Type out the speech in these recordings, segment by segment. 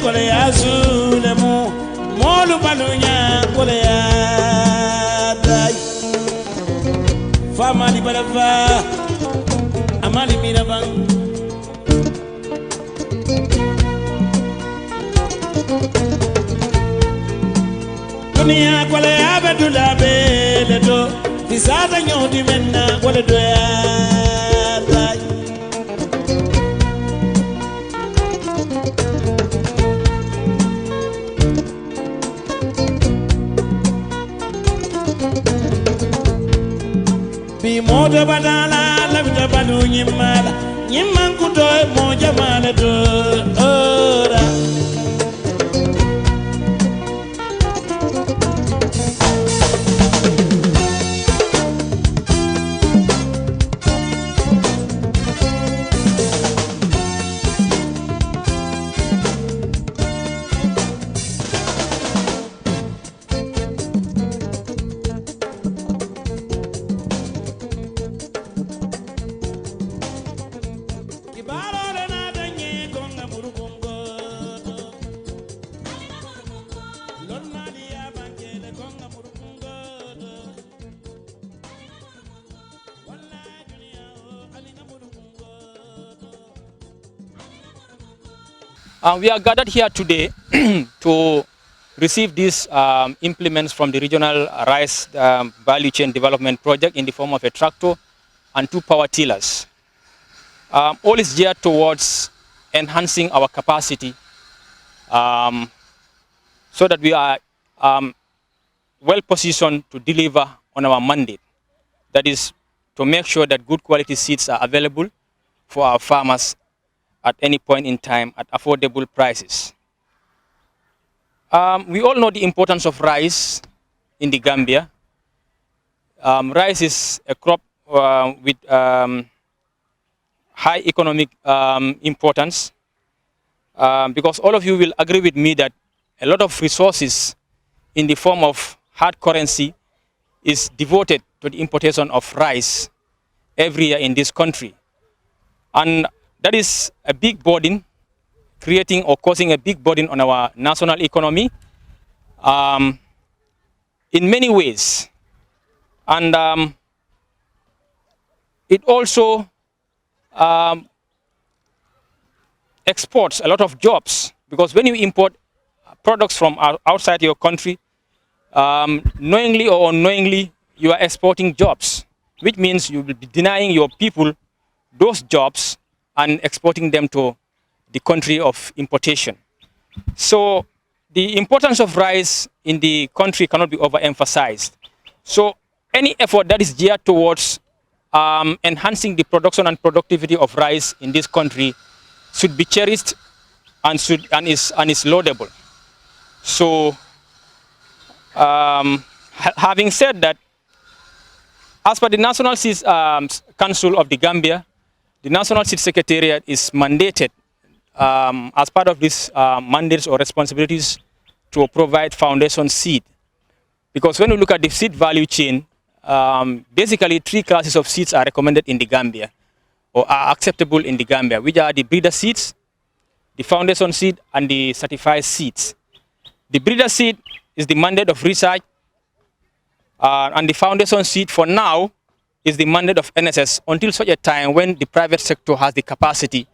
kole ya zulemu molu balunya kole ya dai fama li balava amali mirabang dunia kole ya bedula beledo fisada nyodi menna kole do ya dai bi modo badala la bita balu nyimala nyimman kuto mo jamala do ora We are gathered here today to receive these implements from the regional rice value chain development project in the form of a tractor and 2 power tillers. All is geared towards enhancing our capacity so that we are well positioned to deliver on our mandate. That is to make sure that good quality seeds are available for our farmers at any point in time at affordable prices. We all know the importance of rice in the Gambia. Rice is a crop with high economic importance because all of you will agree with me that a lot of resources in the form of hard currency is devoted to the importation of rice every year in this country. And that is a big burden, creating or causing a big burden on our national economy in many ways. And it also exports a lot of jobs, because when you import products from outside your country, knowingly or unknowingly, you are exporting jobs, which means you will be denying your people those jobs and exporting them to the country of importation. So the importance of rice in the country cannot be overemphasized. So any effort that is geared towards enhancing the production and productivity of rice in this country should be cherished and is laudable. So having said that, as per the National Seeds Council of the Gambia, the National Seed Secretariat is mandated as part of these mandates or responsibilities to provide foundation seed. Because when you look at the seed value chain, basically 3 classes of seeds are recommended in the Gambia or are acceptable in the Gambia, which are the breeder seeds, the foundation seed, and the certified seeds. The breeder seed is the mandate of research, and the foundation seed for now is the mandate of NSS until such a time when the private sector has the capacity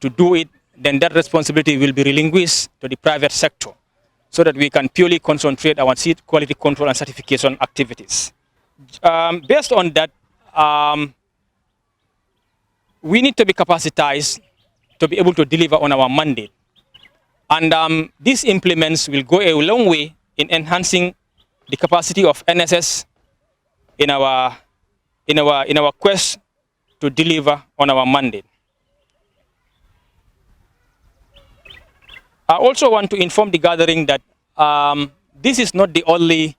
to do it. Then that responsibility will be relinquished to the private sector so that we can purely concentrate our seed quality control and certification activities. Based on that, we need to be capacitized to be able to deliver on our mandate. And these implements will go a long way in enhancing the capacity of NSS in our quest to deliver on our mandate. I also want to inform the gathering that this is not the only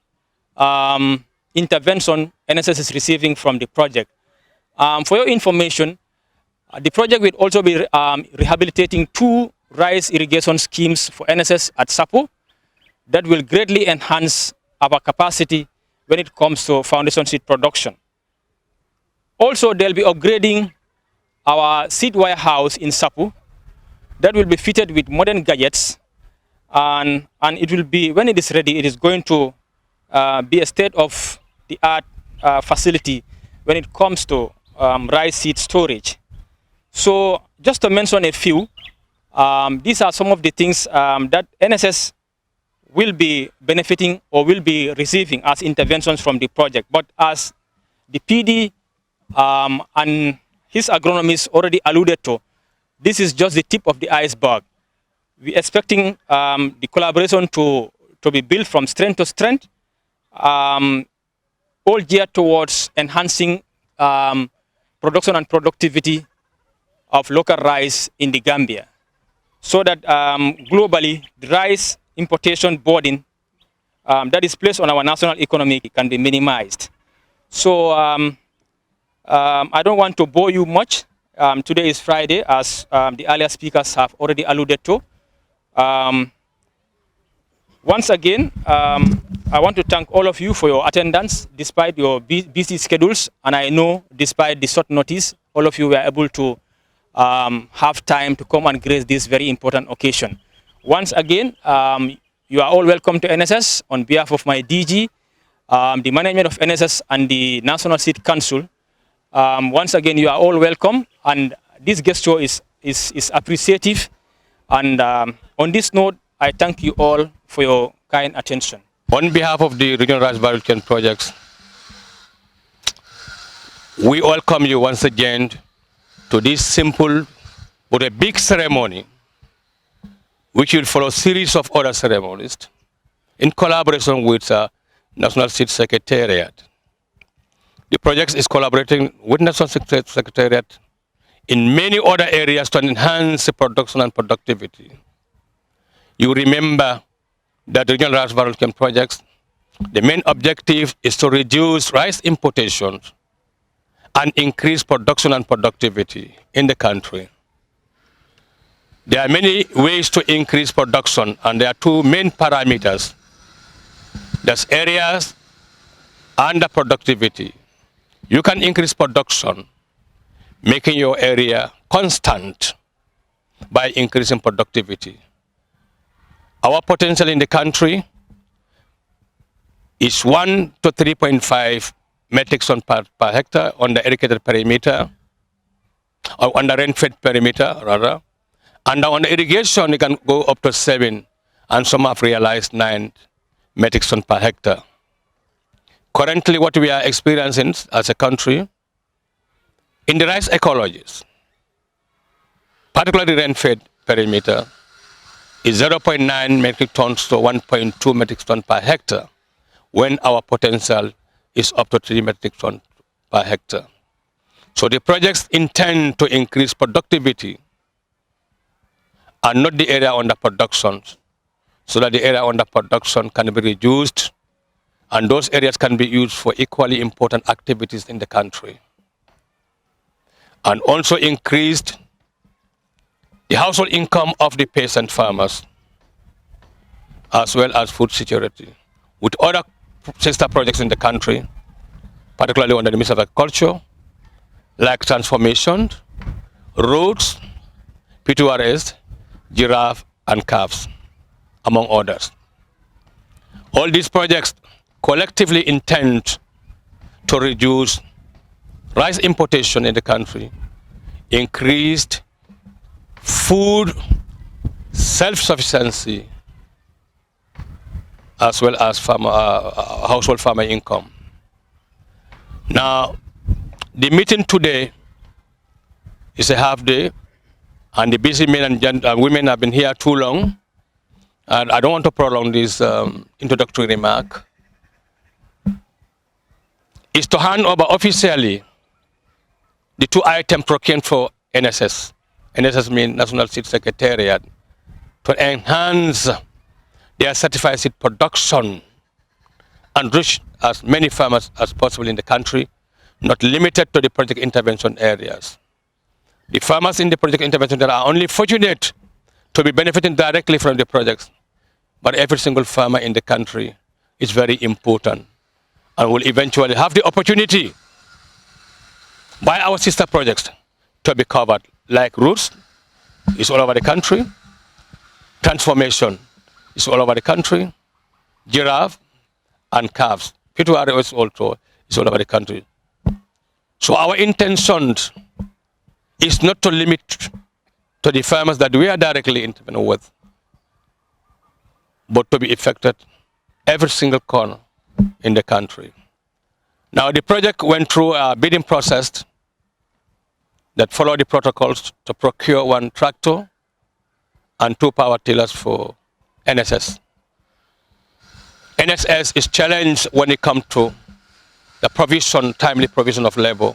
intervention NSS is receiving from the project. For your information, the project will also be rehabilitating 2 rice irrigation schemes for NSS at Sapo that will greatly enhance our capacity when it comes to foundation seed production. Also, they'll be upgrading our seed warehouse in Sapo that will be fitted with modern gadgets and it will be, when it is ready, it is going to be a state-of-the-art facility when it comes to rice seed storage. So just to mention a few, these are some of the things that NSS will be benefiting or will be receiving as interventions from the project. But as the PD and his agronomist already alluded to, this is just the tip of the iceberg. We're expecting the collaboration to be built from strength to strength, all geared towards enhancing production and productivity of local rice in the Gambia, so that globally the rice importation burden that is placed on our national economy can be minimized. So I don't want to bore you much. Today is Friday, as the earlier speakers have already alluded to. Once again, I want to thank all of you for your attendance despite your busy schedules, and I know despite the short notice, all of you were able to have time to come and grace this very important occasion. Once again, you are all welcome to NSS. On behalf of my DG, the management of NSS and the National Seed Council, once again, you are all welcome, and this gesture is appreciative. And on this note, I thank you all for your kind attention. On behalf of the Regional Rice Value Chain Projects, we welcome you once again to this simple but a big ceremony, which will follow a series of other ceremonies in collaboration with National Seed Secretariat. The project is collaborating with National Seed Secretariat in many other areas to enhance the production and productivity. You remember that the Regional Rice Value Chain Projects, the main objective is to reduce rice importations and increase production and productivity in the country. There are many ways to increase production, and there are two main parameters. There's areas under productivity. You can increase production, making your area constant by increasing productivity. Our potential in the country is 1 to 3.5 metric tons per hectare on the irrigated perimeter, or on the rain-fed perimeter, rather. And on the irrigation, you can go up to 7, and some have realized 9 metric tons per hectare. Currently, what we are experiencing as a country, in the rice ecologies, particularly rain-fed perimeter, is 0.9 metric tons to 1.2 metric tons per hectare, when our potential is up to 3 metric tons per hectare. So the projects intend to increase productivity and not the area under production, so that the area under production can be reduced and those areas can be used for equally important activities in the country. And also increased the household income of the peasant farmers, as well as food security. With other sister projects in the country, particularly under the Ministry of Agriculture, like transformation, roads, P2RS, giraffe, and calves, among others. All these projects collectively intend to reduce rice importation in the country, increased food self-sufficiency, as well as household farmer income. Now, the meeting today is a half day, and the busy men and women have been here too long, and I don't want to prolong this introductory remark. Is to hand over officially the 2 items procured for NSS. NSS means National Seed Secretariat, to enhance their certified seed production and reach as many farmers as possible in the country, not limited to the project intervention areas. The farmers in the project intervention area are only fortunate to be benefiting directly from the projects, but every single farmer in the country is very important and will eventually have the opportunity by our sister projects to be covered, like roots is all over the country, transformation is all over the country. Giraffe and calves. Pituary is also is all over the country. So our intention is not to limit to the farmers that we are directly intervening with, but to be affected every single corner in the country. Now the project went through a bidding process that followed the protocols to procure 1 tractor and 2 power tillers for NSS. NSS is challenged when it comes to the timely provision of labor.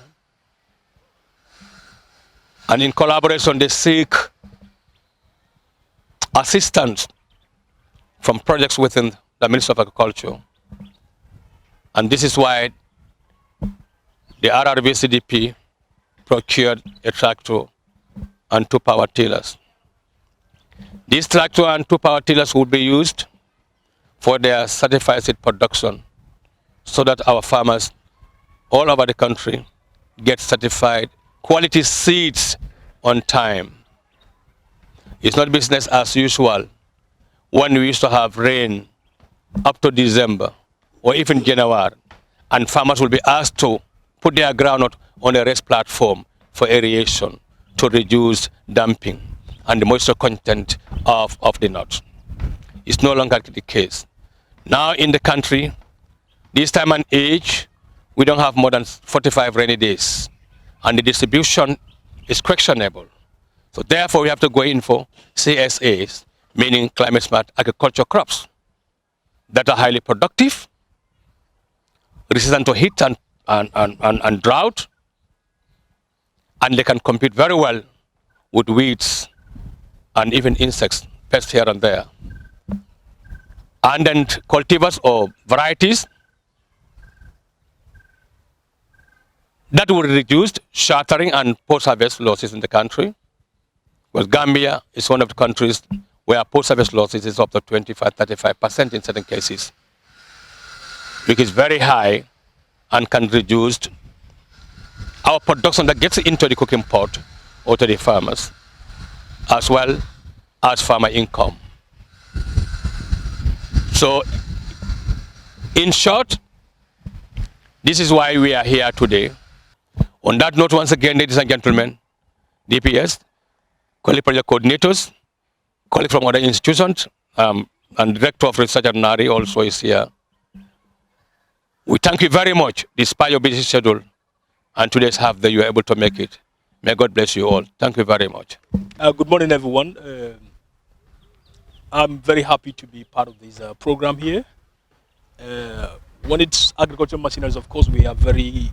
And in collaboration, they seek assistance from projects within the Ministry of Agriculture. And this is why the RRB CDP procured a tractor and 2 power tillers. These tractor and 2 power tillers would be used for their certified seed production so that our farmers all over the country get certified quality seeds on time. It's not business as usual when we used to have rain up to December or even January, and farmers will be asked to put their groundnut on a raised platform for aeration to reduce damping and the moisture content of the nut. It's no longer the case. Now in the country, this time and age, we don't have more than 45 rainy days, and the distribution is questionable. So therefore, we have to go in for CSAs, meaning climate smart agriculture crops that are highly productive, resistant to heat and drought, and they can compete very well with weeds and even insects, pests here and there. And then cultivars or varieties that will reduce shattering and post-harvest losses in the country. Because Gambia is one of the countries where post-harvest losses is up to 25-35% in certain cases, which is very high and can reduce our production that gets into the cooking pot or to the farmers, as well as farmer income. So, in short, this is why we are here today. On that note, once again, ladies and gentlemen, DPS, colleague project coordinators, colleagues from other institutions, and Director of Research at NARI also is here. We thank you very much, despite your busy schedule, and today's half that you are able to make it. May God bless you all. Thank you very much. Good morning, everyone. I'm very happy to be part of this program here. When it's agricultural machineries, of course, we are very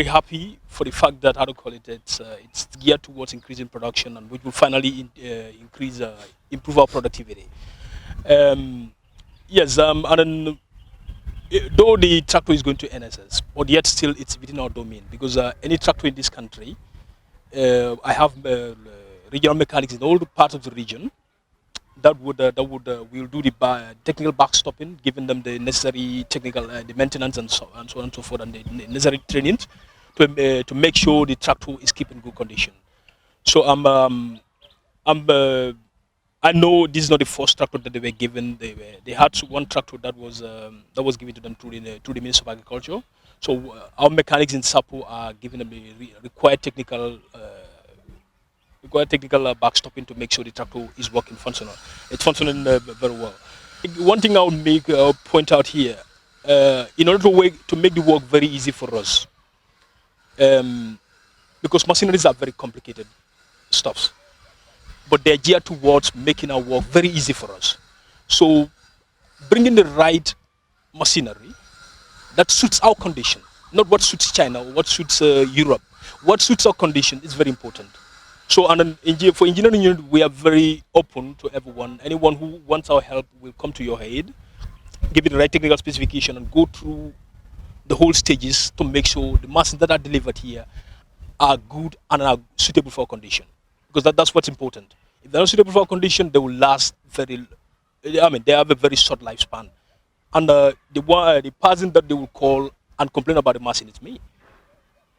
happy for the fact that, it's geared towards increasing production, and which will finally improve our productivity. And then, though the tractor is going to NSS, but yet still it's within our domain, because any tractor in this country, I have regional mechanics in all the parts of the region that would will do the technical backstopping, giving them the necessary technical the maintenance and so on and so forth, and the necessary training to make sure the tractor is kept in good condition. So I know this is not the first tractor that they were given. They had one tractor that was given to them through the Ministry of Agriculture. So our mechanics in SAPO are giving them the required technical backstopping to make sure the tractor is working functional. It's functioning very well. One thing I would point out here, in order to make the work very easy for us, because machineries are very complicated stuffs, but they're geared towards making our work very easy for us. So bringing the right machinery that suits our condition, not what suits China or what suits Europe, what suits our condition is very important. So, and for engineering unit, we are very open to everyone. Anyone who wants our help will come to your aid, give you the right technical specification, and go through the whole stages to make sure the machines that are delivered here are good and are suitable for our condition. Because that's what's important. If they're not suitable for our condition, they will last they have a very short lifespan. And the person that they will call and complain about the machine is me.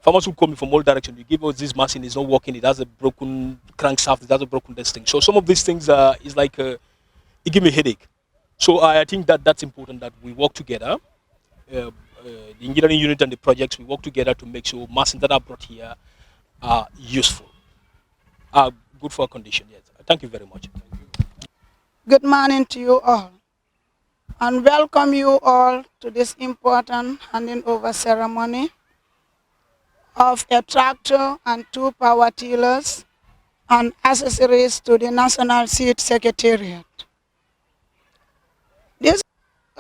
Farmers will come from all directions. You give us this machine, it's not working, it has a broken crankshaft, it has a broken this thing. So some of these things is like it give me a headache. So I think that that's important that we work together. The engineering unit and the projects, we work together to make sure machines that are brought here are useful, are good for condition. Yes. Thank you very much. Good morning to you all, and welcome you all to this important handing over ceremony of a tractor and 2 power tillers and accessories to the National Seed Secretariat. This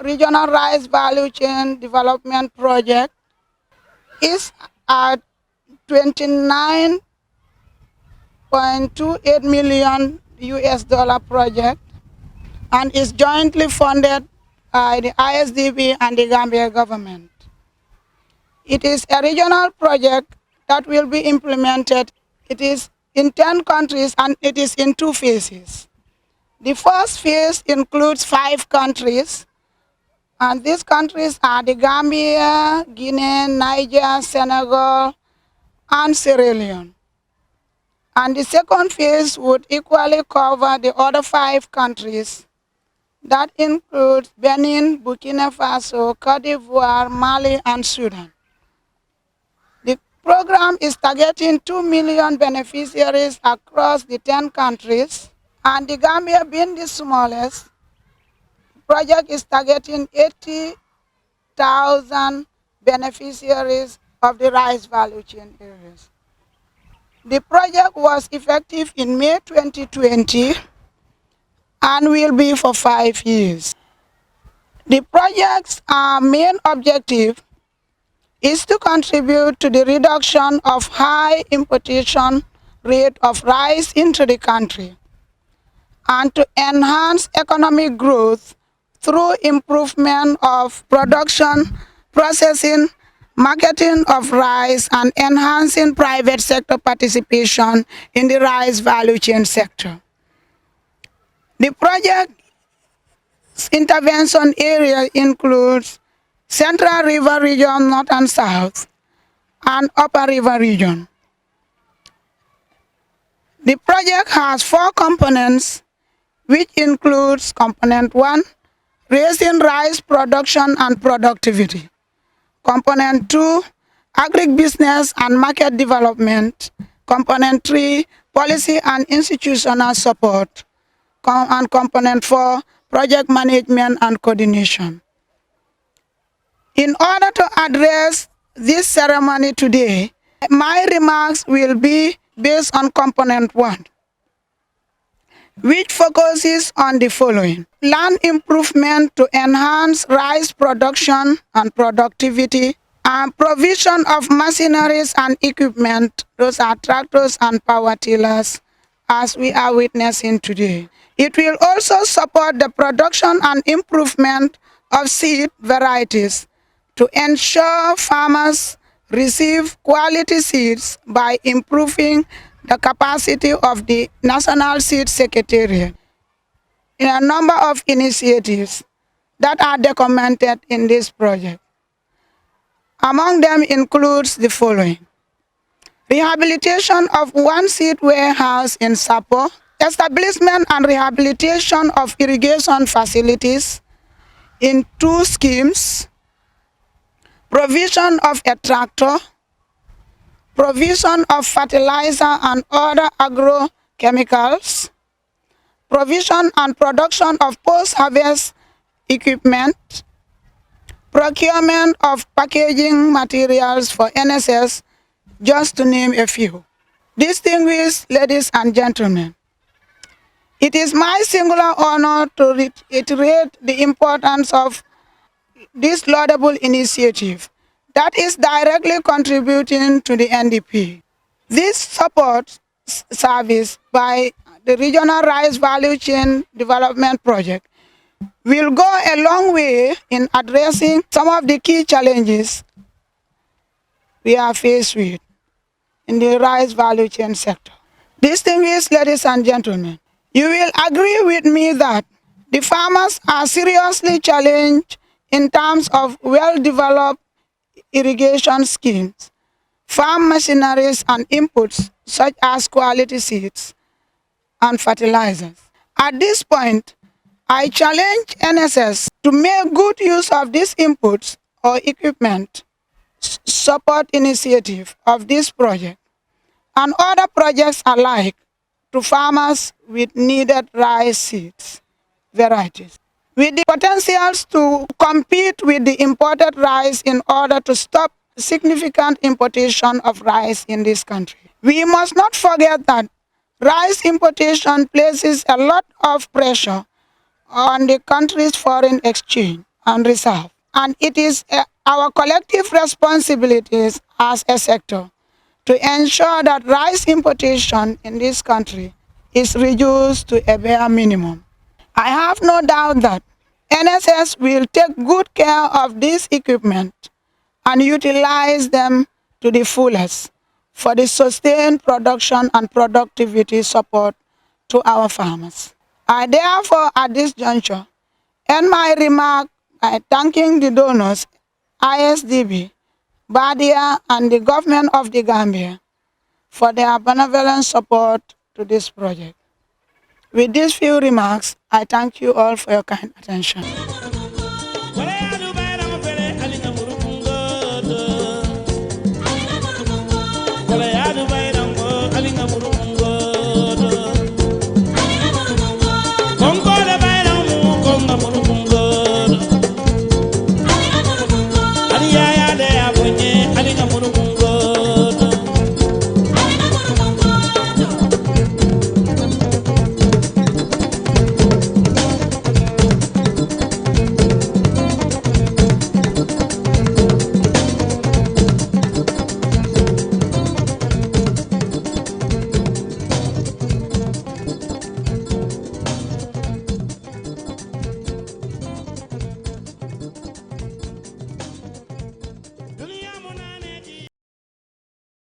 regional rice value chain development project is a 29.28 million US dollar project and is jointly funded by the ISDB and the Gambia government. It is a regional project that will be implemented. It is in 10 countries and it is in 2 phases. The first phase includes 5 countries, and these countries are the Gambia, Guinea, Niger, Senegal, and Sierra Leone. And the second phase would equally cover the other 5 countries. That includes Benin, Burkina Faso, Cote d'Ivoire, Mali, and Sudan. The program is targeting 2 million beneficiaries across the 10 countries, and the Gambia being the smallest, the project is targeting 80,000 beneficiaries of the rice value chain areas. The project was effective in May 2020 and will be for 5 years. The project's main objective is to contribute to the reduction of high importation rate of rice into the country and to enhance economic growth through improvement of production, processing, marketing of rice, and enhancing private sector participation in the rice value chain sector. The project's intervention area includes Central River Region, North and South, and Upper River Region. The project has 4 components, which includes Component 1, raising rice production and productivity. Component 2, agribusiness and market development. Component 3, policy and institutional support. And Component 4, project management and coordination. In order to address this ceremony today, my remarks will be based on Component 1, which focuses on the following: land improvement to enhance rice production and productivity, and provision of machineries and equipment, those are tractors and power tillers, as we are witnessing today. It will also support the production and improvement of seed varieties to ensure farmers receive quality seeds by improving the capacity of the National Seed Secretariat in a number of initiatives that are documented in this project. Among them includes the following: rehabilitation of 1 seed warehouse in Sapo, establishment and rehabilitation of irrigation facilities in 2 schemes, provision of a tractor, provision of fertilizer and other agrochemicals, provision and production of post-harvest equipment, procurement of packaging materials for NSS, just to name a few. Distinguished ladies and gentlemen, it is my singular honor to reiterate the importance of this laudable initiative that is directly contributing to the NDP. This support service by the Regional Rice Value Chain Development Project will go a long way in addressing some of the key challenges we are faced with in the rice value chain sector. Distinguished ladies and gentlemen, you will agree with me that the farmers are seriously challenged in terms of well-developed irrigation schemes, farm machineries and inputs such as quality seeds and fertilizers. At this point, I challenge NSS to make good use of these inputs or equipment support initiative of this project and other projects alike to farmers with needed rice seeds varieties, with the potentials to compete with the imported rice in order to stop significant importation of rice in this country. We must not forget that rice importation places a lot of pressure on the country's foreign exchange and reserve, and it is our collective responsibilities as a sector to ensure that rice importation in this country is reduced to a bare minimum. I have no doubt that NSS will take good care of this equipment and utilize them to the fullest for the sustained production and productivity support to our farmers. I therefore, at this juncture, end my remark by thanking the donors, ISDB, Badia, and the government of the Gambia for their benevolent support to this project. With these few remarks, I thank you all for your kind attention.